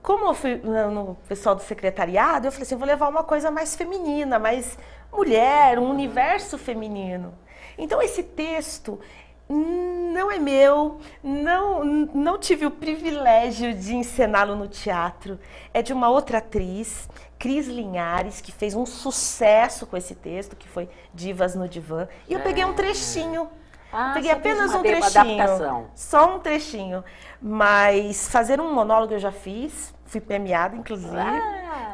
B: como eu fui no pessoal do secretariado, eu falei assim, vou levar uma coisa mais feminina, mais mulher, um universo feminino. Então esse texto não é meu, não tive o privilégio de encená-lo no teatro. É de uma outra atriz, Cris Linhares, que fez um sucesso com esse texto, que foi Divas no Divã. E eu peguei um trechinho. Peguei apenas um trechinho. Adaptação. Só um trechinho. Mas fazer um monólogo eu já fiz, fui premiada, inclusive,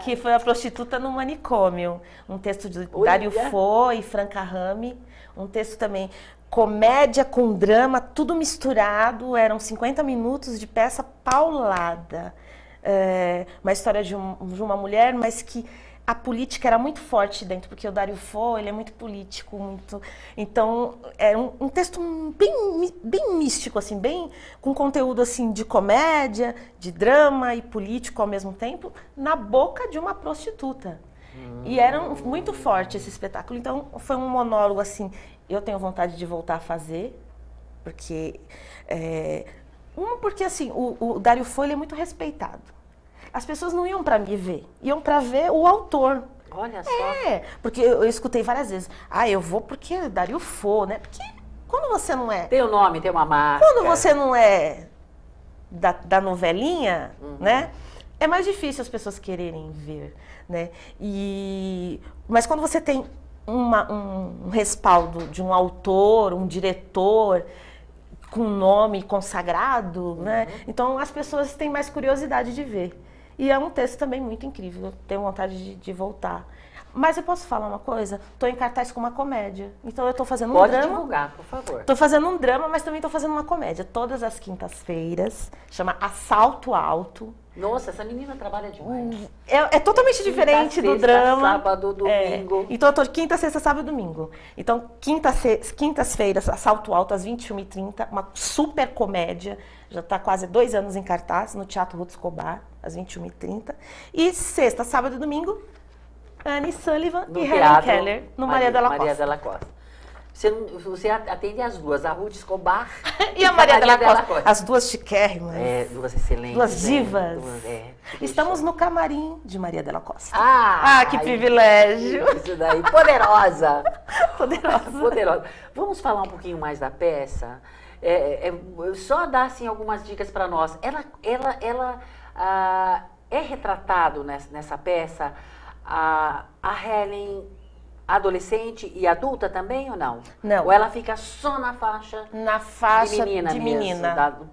B: que foi A Prostituta no Manicômio. Um texto de Dario Fo e Franca Rami. Um texto também comédia com drama, tudo misturado. Eram 50 minutos de peça paulada. Uma história de uma mulher, mas que a política era muito forte dentro, porque o Dario Fo, ele é muito político, muito... Então, era um texto bem místico, assim, bem com conteúdo assim de comédia, de drama e político ao mesmo tempo, na boca de uma prostituta. E era muito forte esse espetáculo. Então, foi um monólogo assim, eu tenho vontade de voltar a fazer, porque porque assim, o Dario Fo, ele é muito respeitado. As pessoas não iam para me ver, iam para ver o autor.
A: Olha só.
B: Porque eu escutei várias vezes. Eu vou porque é Dario Fo, né? Porque quando você não é...
A: Tem um nome, tem uma marca.
B: Quando você não é da novelinha, né? É mais difícil as pessoas quererem ver, né? Mas quando você tem um respaldo de um autor, um diretor com nome consagrado, né? Então as pessoas têm mais curiosidade de ver. E é um texto também muito incrível, eu tenho vontade de voltar. Mas eu posso falar uma coisa? Estou em cartaz com uma comédia. Então eu estou fazendo um drama.
A: Pode divulgar, por favor.
B: Estou fazendo um drama, mas também estou fazendo uma comédia. Todas as quintas-feiras, chama Assalto Alto.
A: Nossa, essa menina trabalha demais.
B: É totalmente diferente do drama.
A: Sábado, domingo.
B: Então eu tô quinta, sexta, sábado e domingo. Então, quintas-feiras, Assalto Alto, às 21h30, uma super comédia. Já está quase 2 anos em cartaz, no Teatro Ruth Escobar, às 21h30. E sexta, sábado e domingo, Annie Sullivan e Helen Keller, no Maria
A: Della Costa. Você atende as duas, a Ruth Escobar
B: e a Maria Della Costa. As duas chiquérrimas.
A: Duas excelentes.
B: Duas divas. Estamos no camarim de Maria Della Costa. Que privilégio.
A: Isso daí, poderosa.
B: Poderosa.
A: Vamos falar um pouquinho mais da peça? Só dar assim, algumas dicas para nós. Ela é retratado nessa peça a Helen adolescente e adulta também ou não?
B: Não.
A: Ou ela fica só na faixa de menina mesmo,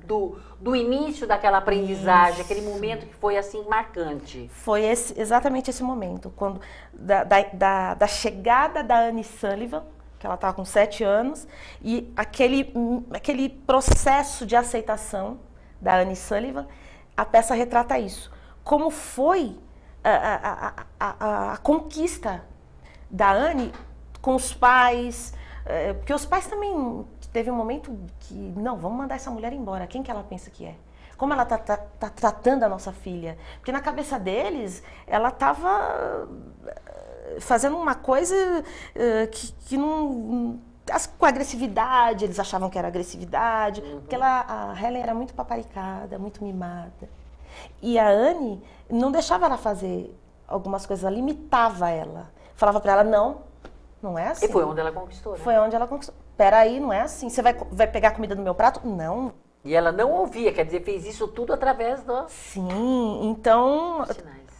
A: do início daquela aprendizagem, aquele momento que foi assim marcante?
B: Foi exatamente esse momento, quando da chegada da Annie Sullivan, que ela estava com 7 anos, e aquele processo de aceitação da Annie Sullivan, a peça retrata isso. Como foi a conquista da Annie com os pais, porque os pais também teve um momento que, não, vamos mandar essa mulher embora, quem que ela pensa que é? Como ela tá tratando a nossa filha? Porque na cabeça deles, ela estava fazendo uma coisa que não... Com agressividade, eles achavam que era agressividade, porque a Helen era muito paparicada, muito mimada. E a Annie não deixava ela fazer algumas coisas, ela limitava ela. Falava pra ela, não é assim.
A: E foi onde ela conquistou, né?
B: Foi onde ela conquistou. Peraí, não é assim. Você vai pegar comida no meu prato? Não.
A: E ela não ouvia, quer dizer, fez isso tudo através do...
B: Sim, então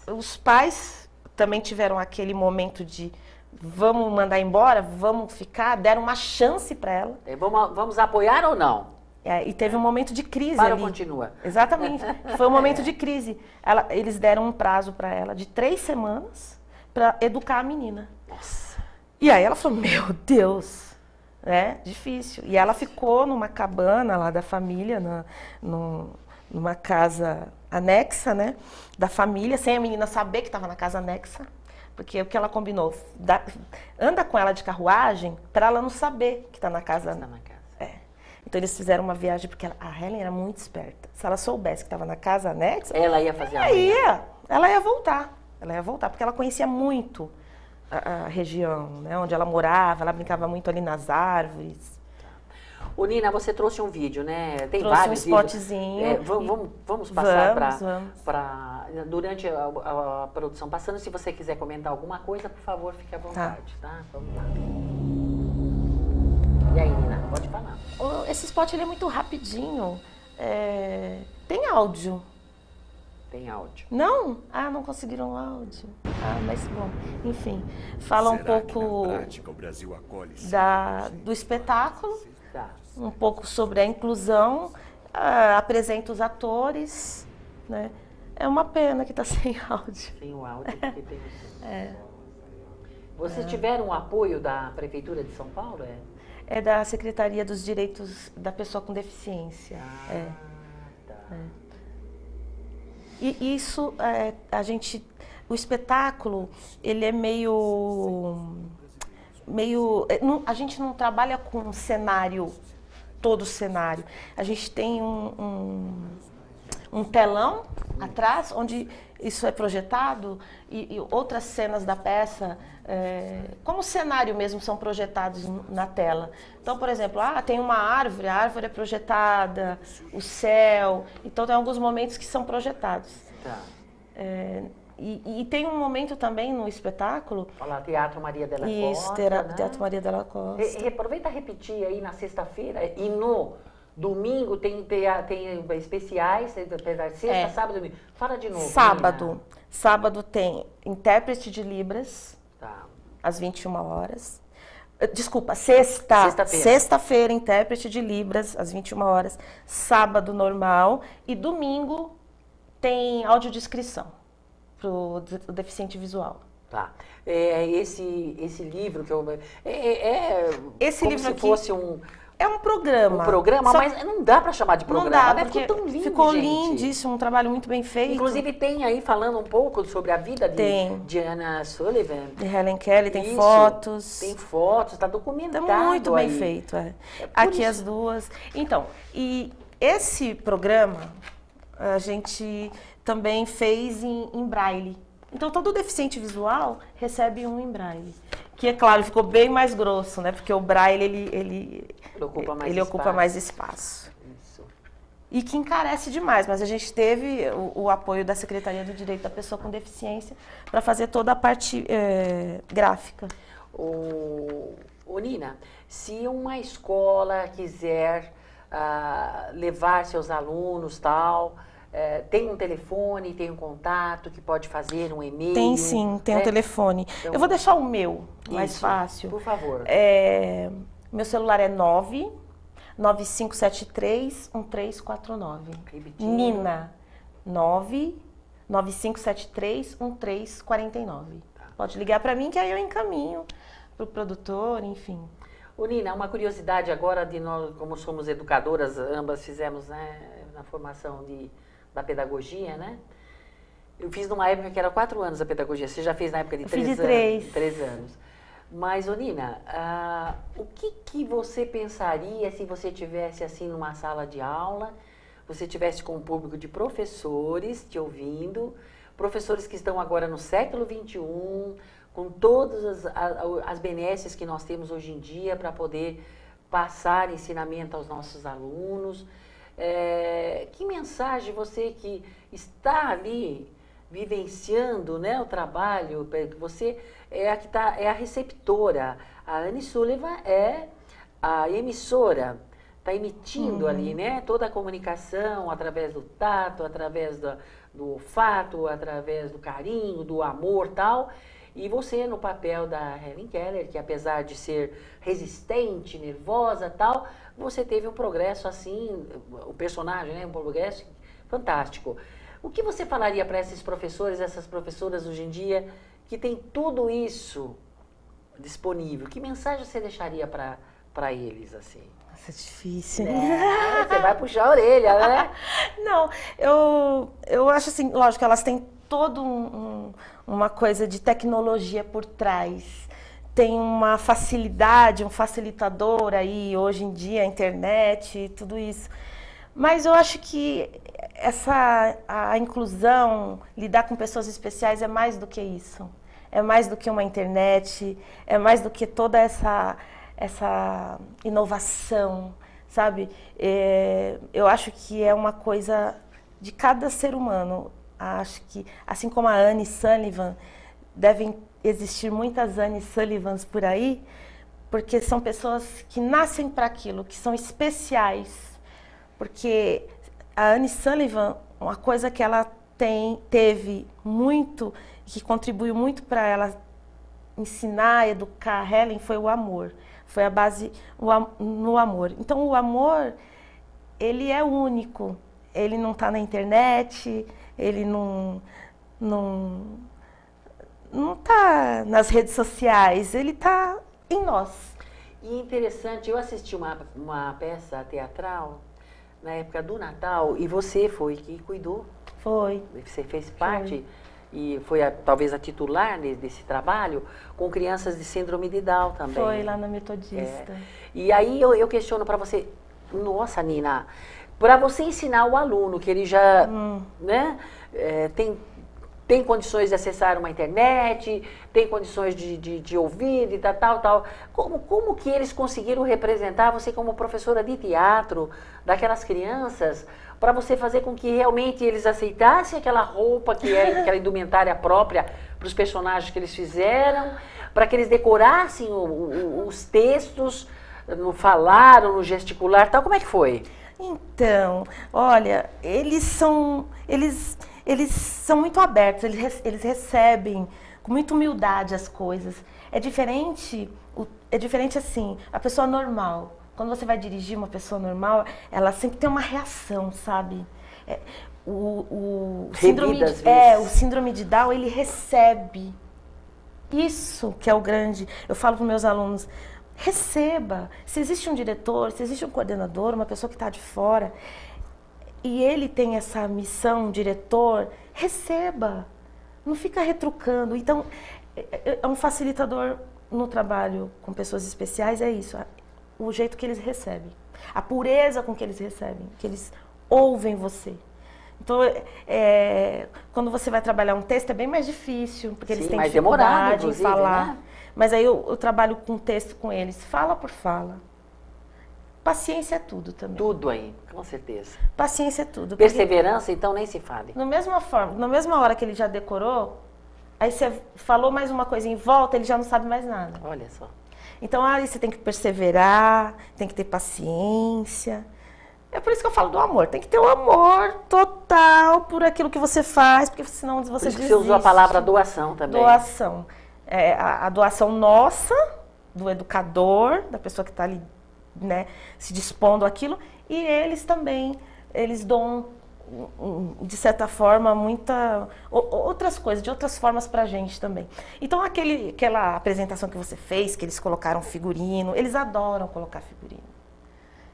B: os pais também tiveram aquele momento de vamos mandar embora, vamos ficar, deram uma chance para ela.
A: Vamos apoiar ou não?
B: E teve um momento de crise
A: ali.
B: Continua. Exatamente, foi um momento de crise. Eles deram um prazo para ela de 3 semanas para educar a menina.
A: Nossa.
B: E aí ela falou, meu Deus, difícil. E ela ficou numa cabana lá da família, numa casa anexa, né, da família, sem a menina saber que estava na casa anexa. Porque o que ela combinou, anda com ela de carruagem para ela não saber que está na casa.
A: Está na casa.
B: Então eles fizeram uma viagem, porque a Helen era muito esperta. Se ela soubesse que estava na casa anexa,
A: ela ia fazer
B: ela ia voltar. Ela ia voltar, porque ela conhecia muito a região, né, onde ela morava, ela brincava muito ali nas árvores.
A: Ô, Nina, você trouxe um vídeo, né? Tem
B: Trouxe
A: vários
B: um spotzinho.
A: Vamos passar
B: vamos.
A: durante a produção passando. Se você quiser comentar alguma coisa, por favor, fique à vontade, tá? Vamos lá. E aí, Nina, pode falar.
B: Esse spot ele é muito rapidinho. Tem áudio.
A: Tem áudio.
B: Não? Ah, não conseguiram o áudio. Ah, mas bom, enfim. Fala um pouco do espetáculo,
A: Tá.
B: um pouco sobre a inclusão, apresenta os atores, né? É uma pena que está sem áudio.
A: Sem o áudio, porque tem Vocês tiveram o apoio da Prefeitura de São Paulo?
B: É da Secretaria dos Direitos da Pessoa com Deficiência.
A: Tá.
B: E isso, o espetáculo, ele é a gente não trabalha com um cenário, todo cenário. A gente tem um telão atrás, onde isso é projetado, e outras cenas da peça, como cenário mesmo, são projetados na tela. Então, por exemplo, tem uma árvore, a árvore é projetada, o céu, então tem alguns momentos que são projetados.
A: Tá.
B: E tem um momento também no espetáculo...
A: Olha lá, Teatro Maria della Costa.
B: Isso, Teatro Maria della Costa.
A: Aproveita a repetir aí na sexta-feira e no domingo tem especiais, apesar de sexta, sábado e domingo. Fala de novo.
B: Sábado tem intérprete de Libras,
A: tá,
B: às 21 horas. Desculpa, sexta-feira, intérprete de Libras, às 21 horas. Sábado, normal. E domingo tem audiodescrição para o deficiente visual.
A: Tá. Esse livro que eu...
B: esse
A: como
B: livro
A: se
B: aqui
A: fosse um...
B: É um programa.
A: Um programa, mas não dá para chamar de programa,
B: não dá,
A: né?
B: porque
A: Ficou tão lindo,
B: ficou
A: gente.
B: lindíssimo, um trabalho muito bem feito.
A: Inclusive tem aí falando um pouco sobre a vida de Anna Sullivan.
B: De Helen Keller, tem
A: Isso,
B: fotos.
A: Tem fotos, está documentado.
B: Tá muito bem
A: aí.
B: feito, Aqui
A: isso.
B: as duas. Então, e esse programa a gente também fez em braille. Então, todo deficiente visual recebe um em braille. Que, é claro, ficou bem mais grosso, né? Porque o braille, ele ocupa mais espaço.
A: Isso.
B: E que encarece demais, mas a gente teve o apoio da Secretaria do Direito da Pessoa com Deficiência para fazer toda a parte gráfica.
A: Nina, se uma escola quiser levar seus alunos, tal... tem um telefone, tem um contato que pode fazer, um e-mail?
B: Tem sim, tem um telefone. Então, eu vou deixar o meu, mais fácil.
A: Por favor.
B: Meu celular é 99573-1349.
A: Repetindo.
B: Nina, 99573-1349. Tá. Pode ligar para mim que aí eu encaminho para o produtor, enfim.
A: Nina, uma curiosidade agora de nós, como somos educadoras, ambas fizemos, né, na formação da pedagogia, né? Eu fiz numa época que era 4 anos a pedagogia. Você já fez na época de 3 anos? 3 anos. Mas, Nina, o que você pensaria se você tivesse assim numa sala de aula, você tivesse com um público de professores te ouvindo, professores que estão agora no século XXI, com todas as benesses que nós temos hoje em dia para poder passar ensinamento aos nossos alunos. Que mensagem você que está ali vivenciando, né, o trabalho, você é a receptora, a Anne Sullivan é a emissora, está emitindo ali, né, toda a comunicação através do tato, através do olfato, através do carinho, do amor, tal. E você, no papel da Helen Keller, que apesar de ser resistente, nervosa, tal, você teve um progresso assim, o personagem, né, um progresso fantástico. O que você falaria para esses professores, essas professoras hoje em dia, que tem tudo isso disponível? Que mensagem você deixaria para eles, assim?
B: Nossa, é difícil.
A: Você vai puxar a orelha, né?
B: Não, eu acho assim, lógico, elas têm todo uma coisa de tecnologia por trás. Tem uma facilidade, um facilitador aí, hoje em dia, a internet, tudo isso. Mas eu acho que a inclusão, lidar com pessoas especiais é mais do que isso. É mais do que uma internet, é mais do que toda essa inovação, sabe? Eu acho que é uma coisa de cada ser humano. Acho que, assim como a Anne Sullivan, devem existir muitas Anne Sullivans por aí, porque são pessoas que nascem para aquilo, que são especiais. Porque a Anne Sullivan, uma coisa que ela teve muito, que contribuiu muito para ela ensinar, educar a Helen, foi o amor. Foi a base no amor. Então, o amor, ele é único. Ele não está na internet, ele não está nas redes sociais, ele está em nós.
A: E interessante, eu assisti uma peça teatral na época do Natal e você foi que cuidou.
B: Foi.
A: Você fez parte e foi talvez a titular desse trabalho com crianças de síndrome de Down também.
B: Foi lá na Metodista.
A: E aí eu questiono para você, nossa, Nina, para você ensinar o aluno que ele já né, tem condições de acessar uma internet, tem condições de ouvir, de tal. Como que eles conseguiram representar você como professora de teatro daquelas crianças para você fazer com que realmente eles aceitassem aquela roupa que era aquela indumentária própria para os personagens que eles fizeram, para que eles decorassem os textos no falar ou no gesticular, tal? Como é que foi?
B: Então, olha, eles são muito abertos, eles recebem com muita humildade as coisas. É diferente assim, a pessoa normal. Quando você vai dirigir uma pessoa normal, ela sempre tem uma reação, sabe? O síndrome de Down, ele recebe. Isso que é o grande. Eu falo para os meus alunos, receba. Se existe um diretor, se existe um coordenador, uma pessoa que está de fora, e ele tem essa missão, diretor, receba. Não fica retrucando. Então, é um facilitador no trabalho com pessoas especiais, é isso. O jeito que eles recebem. A pureza com que eles recebem, que eles ouvem você. Então, quando você vai trabalhar um texto, é bem mais difícil, porque eles têm dificuldade em falar. Né? Mas aí eu trabalho com texto com eles, fala por fala. Paciência é tudo também.
A: Tudo aí, com certeza.
B: Paciência é tudo.
A: Perseverança, então, nem se fale.
B: Na mesma hora que ele já decorou, aí você falou mais uma coisa em volta, ele já não sabe mais nada.
A: Olha só.
B: Então, aí você tem que perseverar, tem que ter paciência. É por isso que eu falo do amor. Tem que ter o amor total por aquilo que você faz, porque senão você desiste.
A: Por isso que você usou a palavra doação também.
B: Doação. A doação nossa, do educador, da pessoa que está ali, né, se dispondo àquilo, e eles também, eles dão, de certa forma, outras coisas, de outras formas pra gente também. Então, aquela apresentação que você fez, que eles colocaram figurino, eles adoram colocar figurino.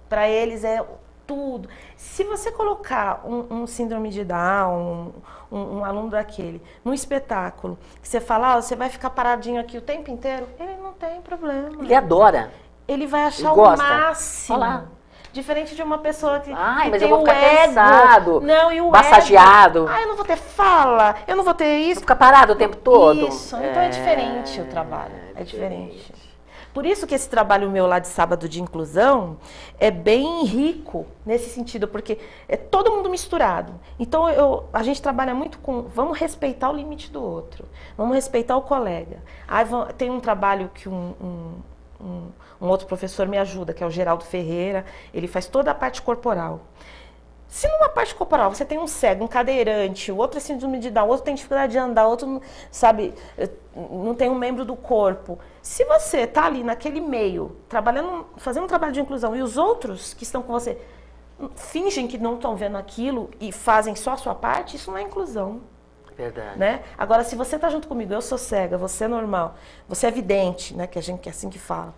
B: Para eles é tudo. Se você colocar um síndrome de Down, um aluno daquele, num espetáculo, que você fala, você vai ficar paradinho aqui o tempo inteiro, ele não tem problema.
A: Ele adora.
B: Ele vai achar o máximo.
A: Olá.
B: Diferente de uma pessoa que
A: mas
B: tem
A: eu vou ficar
B: ego,
A: cansado,
B: não, e o
A: massageado.
B: Eu não vou ter fala, eu não vou ter isso.
A: Vou ficar parado o tempo todo.
B: Isso, então é diferente o trabalho, é diferente. Por isso que esse trabalho meu lá de sábado de inclusão é bem rico nesse sentido, porque é todo mundo misturado. Então a gente trabalha muito com, vamos respeitar o limite do outro, vamos respeitar o colega. Aí tem um trabalho que um outro professor me ajuda, que é o Geraldo Ferreira, ele faz toda a parte corporal. Se numa parte corporal você tem um cego, um cadeirante, o outro é síndrome de Down, o outro tem dificuldade de andar, o outro, sabe, não tem um membro do corpo. Se você está ali naquele meio, fazendo um trabalho de inclusão, e os outros que estão com você fingem que não estão vendo aquilo e fazem só a sua parte, isso não é inclusão.
A: Verdade.
B: Né? Agora, se você está junto comigo, eu sou cega, você é normal, você é vidente, né, que a gente é assim que fala,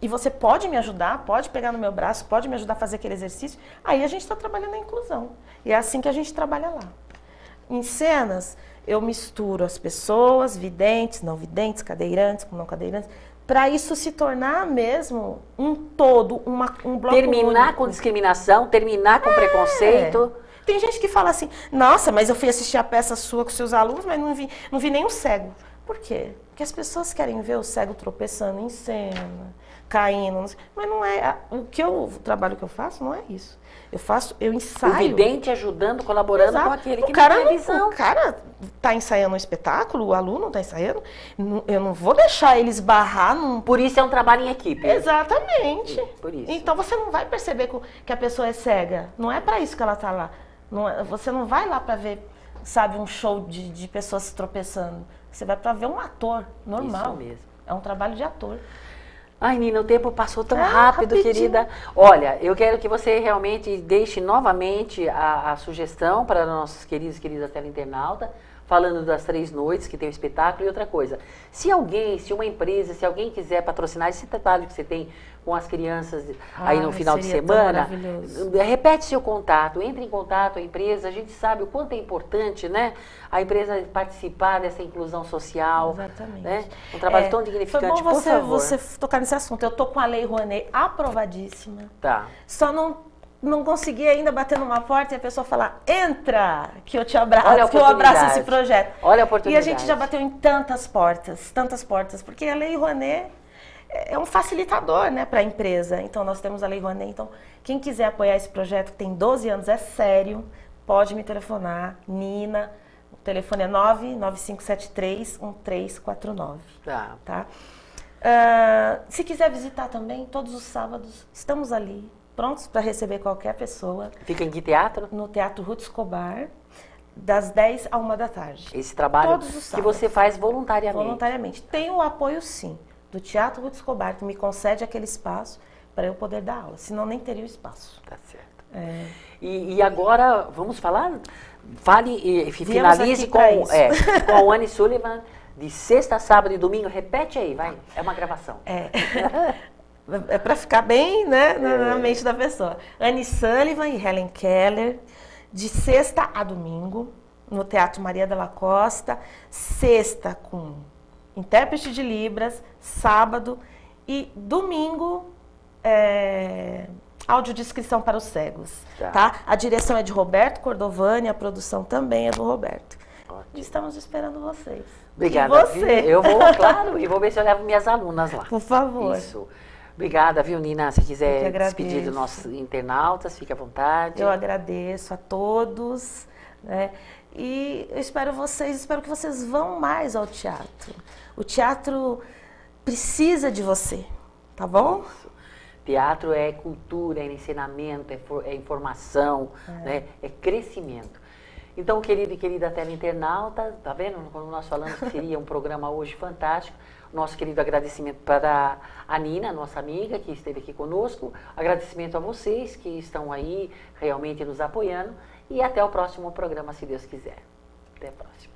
B: e você pode me ajudar, pode pegar no meu braço, pode me ajudar a fazer aquele exercício, aí a gente está trabalhando a inclusão. E é assim que a gente trabalha lá. Em cenas, eu misturo as pessoas, videntes, não videntes, cadeirantes, com não cadeirantes, para isso se tornar mesmo um todo, um bloco
A: terminar
B: único.
A: Com discriminação, terminar com preconceito.
B: Tem gente que fala assim, nossa, mas eu fui assistir a peça sua com seus alunos, mas não vi nenhum cego. Por quê? Porque as pessoas querem ver o cego tropeçando em cena, caindo, mas não é. O trabalho que eu faço não é isso. Eu ensaio.
A: O vidente ajudando, colaborando
B: Exato.
A: com aquele que
B: cara,
A: não tem visão.
B: O cara está ensaiando um espetáculo, o aluno está ensaiando, eu não vou deixar ele esbarrar num...
A: Por isso é um trabalho em equipe.
B: Exatamente.
A: Por isso.
B: Então você não vai perceber que a pessoa é cega. Não é para isso que ela está lá. Você não vai lá para ver, sabe, um show de pessoas se tropeçando. Você vai para ver um ator normal.
A: Isso mesmo.
B: É um trabalho de ator.
A: Ai, Nina, o tempo passou tão rápido,
B: rapidinho.
A: querida. Olha, eu quero que você realmente deixe novamente a sugestão para nossos queridos e queridas teleinternauta, falando das 3 noites que tem o espetáculo. E outra coisa, se uma empresa, se alguém quiser patrocinar esse trabalho que você tem com as crianças aí no final de semana, repete seu contato, entre em contato, a empresa, a gente sabe o quanto é importante, né? A empresa participar dessa inclusão social.
B: Exatamente.
A: Né? Um trabalho tão dignificante,
B: foi bom
A: por favor.
B: você tocar nesse assunto. Eu tô com a Lei Rouanet aprovadíssima.
A: Tá.
B: Só não consegui ainda bater numa porta e a pessoa falar, entra, que eu te abraço,
A: Olha a
B: que eu abraço
A: oportunidade.
B: esse projeto.
A: Olha a
B: E a
A: oportunidade.
B: gente já bateu em tantas portas, porque a Lei Rouanet é um facilitador, né, para a empresa. Então, nós temos a Lei Rouanet. Então, quem quiser apoiar esse projeto, que tem 12 anos, é sério, pode me telefonar, Nina. O telefone é 99573-1349. Tá? Se quiser visitar também, todos os sábados, estamos ali, prontos para receber qualquer pessoa.
A: Fica em que teatro?
B: No Teatro Ruth Escobar, das 10 à 1 da tarde.
A: Esse trabalho
B: Todos os
A: que
B: sábados.
A: você faz voluntariamente.
B: Voluntariamente. Tem o apoio, sim, do Teatro Ruth Escobar, que me concede aquele espaço para eu poder dar aula, senão nem teria o espaço.
A: Tá certo.
B: É.
A: E agora, vamos falar? Fale e
B: Viemos
A: finalize
B: aqui pra isso.
A: com a Anne Sullivan, de sexta, sábado e domingo. Repete aí, vai. É uma gravação.
B: É para ficar bem, né, na mente da pessoa. Anne Sullivan e Helen Keller, de sexta a domingo, no Teatro Maria Della Costa. Sexta com intérprete de Libras, sábado e domingo, audiodescrição para os cegos. Tá? A direção é de Roberto Cordovani, a produção também é do Roberto.
A: Ótimo.
B: Estamos esperando vocês.
A: Obrigada.
B: E você?
A: Viu? Eu vou, claro, e vou ver se eu levo minhas alunas lá.
B: Por favor.
A: Isso. Obrigada, viu, Nina? Se quiser
B: agradeço.
A: despedir dos nossos internautas, fique à vontade.
B: Eu agradeço a todos, né? E eu espero que vocês vão mais ao teatro. O teatro precisa de você, tá bom?
A: Isso. Teatro é cultura, é ensinamento, é informação, né? É crescimento. Então, querido e querida teleinternauta, tá vendo? Quando nós falamos que seria um programa hoje fantástico, nosso querido agradecimento para a Nina, nossa amiga, que esteve aqui conosco. Agradecimento a vocês que estão aí realmente nos apoiando. E até o próximo programa, se Deus quiser. Até a próxima.